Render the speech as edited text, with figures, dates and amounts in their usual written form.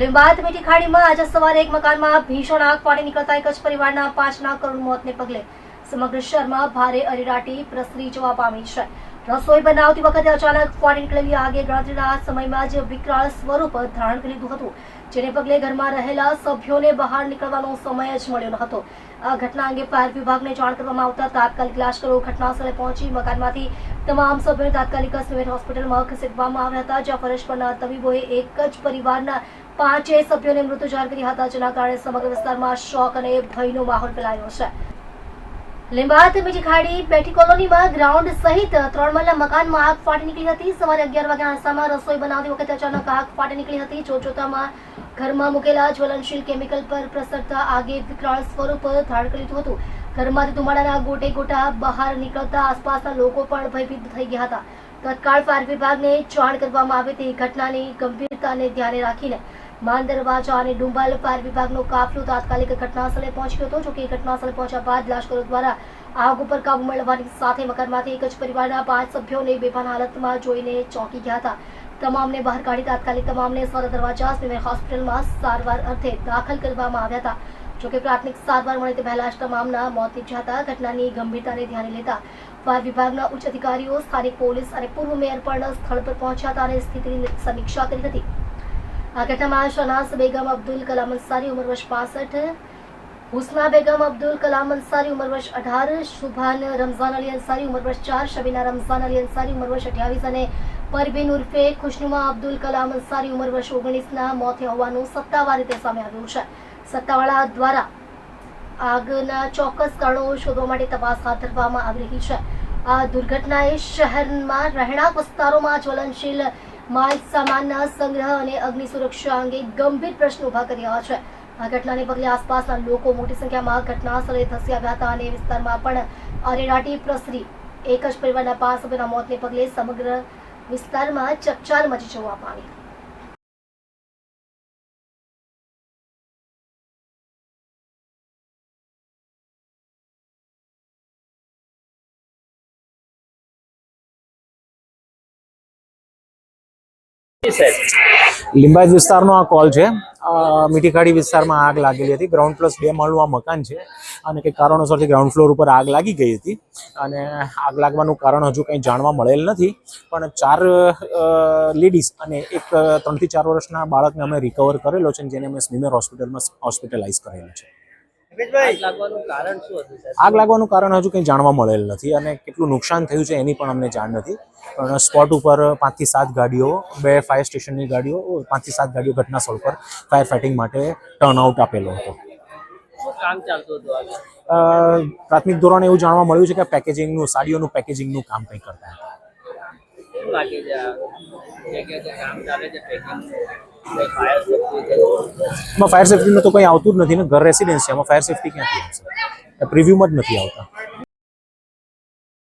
લીંબાયત મીઠી ખાડીમાં આજે સવારે એક મકાનમાં ભીષણ આગ ફાટી નીકળતા એક જ પરિવારના 5ના કરુણ મોતને પગલે સમગ્ર શહેરમાં ભારે અરેરાટી પ્રસરી જવા પામી છે। રસોઈ બનાવતી વખતે અચાનક ફાટી નીકળેલી આગે ગણતરીના સમયમાં જ વિકરાળ સ્વરૂપ ધારણ કરી લીધું હતું, જેને પગલે ઘરમાં રહેલા સભ્યોને બહાર નીકળવાનો સમય જ મળ્યો ન હતો। આ ઘટના અંગે ફાયર વિભાગને જાણ કરવામાં આવતા તાત્કાલિક લાશ્કરો ઘટનાસ્થળે પહોંચી મકાનમાંથી તમામ સભ્યોને તાત્કાલિક સિવિલ હોસ્પિટલમાં ખસેડવામાં આવ્યા હતા, જ્યાં ફરજ પરના તબીબોએ એક જ પરિવારના 5 સભ્યોને મૃત જાહેર કર્યા હતા, જેના કારણે સમગ્ર વિસ્તારમાં શોક અને ભયનો માહોલ ફેલાયો છે। લીંબાયત મીઠી ખાડી બેઠી કોલોનીમાં ગ્રાઉન્ડ સહિત 3 માળના મકાનમાં આગ ફાટી નીકળી હતી। સવારે 11 વાગ્યાના અરસામાં રસોઈ બનાવતી વખતે અચાનક આગ ફાટી નીકળી હતી। જોતજોતામાં ઘરમાં મૂકેલા જ્વલનશીલ કેમિકલ પર પ્રસરતા આગે વિકરાળ સ્વરૂપ ધારણ કરી લીધું હતું। ઘરમાંથી ધુમાડાના ગોટે ગોટા બહાર નીકળતા આસપાસના લોકો પણ ભયભીત થઈ ગયા હતા। તત્કાળ ફાયર વિભાગને જાણ કરવામાં આવી હતી। ઘટનાની ગંભીરતાને ધ્યાને રાખીને માન દરવાજા અને ડુંબાલ ફાયર વિભાગનો કાફલો તાત્કાલિક ઘટનાસ્થળે પહોંચ્યો હતો। જોકે ઘટનાસ્થળે પહોંચ્યા બાદ લાશ્કરો દ્વારા આગ ઉપર કાબુ મેળવવાની સાથે મકાનમાંથી એક જ પરિવારના 5 સભ્યોને બેભાન હાલતમાં જોઈને ચોંકી ગયા હતા। તમામને બહાર કાઢી તાત્કાલિક તમામને સદર દરવાજા સિવિલ હોસ્પિટલમાં સારવાર અર્થે દાખલ કરવામાં આવ્યા હતા। જોકે પ્રાથમિક સારવાર મળે તે પહેલા જ તમામના મોત નીપજ્યા હતા। ઘટનાની ગંભીરતાને ધ્યાને લેતા ફાયર વિભાગના ઉચ્ચ અધિકારીઓ, સ્થાનિક પોલીસ અને પૂર્વ મેયર પણ સ્થળ પર પહોંચ્યા હતા અને સ્થિતિની સમીક્ષા કરી હતી। આ ઘટનામાં શનાઝ બેગમ અબ્દુલ કલામ અંસારી ઉંમર વર્ષ 65, હુસ્ના બેગમ અબ્દુલ કલામ અંસારી ઉંમર વર્ષ 18, શુભાન રમઝાન અલી અંસારી ઉંમર વર્ષ 4, શબીના રમઝાન અલી અંસારી ઉંમર વર્ષ 28 અને પરવીન ઉર્ફે ખુશનુમા અબ્દુલ કલામ અંસારી ઉંમર વર્ષ 19ના મોત હોવાનું સત્તાવાર રીતે સામે આવ્યું છે। સત્તાવાળા દ્વારા આગના ચોક્કસ કારણો શોધવા માટે તપાસ હાથ ધરવામાં આવી રહી છે। આ દુર્ઘટનાએ શહેરમાં રહેણાંક વિસ્તારોમાં જ્વલનશીલ માલ સામાનના સંગ્રહ અને અગ્નિ સુરક્ષા અંગે ગંભીર પ્રશ્નો ઉભા કર્યા છે। આ ઘટનાને પગલે આસપાસના લોકો મોટી સંખ્યામાં ઘટના સ્થળે ધસી આવ્યા હતા અને વિસ્તારમાં પણ અરેરાટી પ્રસરી એક જ પરિવારના 5 સભ્યોના મોતને પગલે સમગ્ર વિસ્તારમાં ચકચાર મચી જવા પામી। લીંબાયત વિસ્તારનો આ કોલ છે। મીઠી ખાડી વિસ્તારમાં આગ લાગેલી હતી। ગ્રાઉન્ડ પ્લસ 2 માળનું આ મકાન છે અને કંઈક કારણોસરથી ગ્રાઉન્ડ ફ્લોર ઉપર આગ લાગી ગઈ હતી અને આગ લાગવાનું કારણ હજુ કંઈ જાણવા મળેલ નથી, પણ 4 લેડીઝ અને એક 3 થી 4 વર્ષના બાળકને અમે રિકવર કરેલો છે, જેને અમે સ્મીમેર હોસ્પિટલમાં હોસ્પિટલાઇઝ કરેલું છે। આગ લાગવાનું કારણ હજુ કંઈ જાણવા મળેલ નથી અને કેટલું નુકસાન થયું છે એની પણ અમને જાણ નથી, પણ સ્પોટ ઉપર 5 થી 7 ગાડીઓ, 2 ફાયર સ્ટેશનની ગાડીઓ, 5 થી 7 ગાડીઓ ઘટના સ્થળ પર ફાયર ફાઇટિંગ માટે ટર્નઆઉટ આપેલો હતો। પ્રાથમિક ધોરણે એવું જાણવા મળ્યું છે કે પેકેજિંગનું, સાડીઓનું પેકેજિંગનું કામ કંઈ કરતા હતા। ફાયર સેફ્ટીનું તો કંઈ આવતું જ નથી ને, ઘર રેસિડેન્સ છે, એમાં ફાયર સેફ્ટી ક્યાંથી આવશે? પ્રિવ્યુમાં જ નથી આવતા।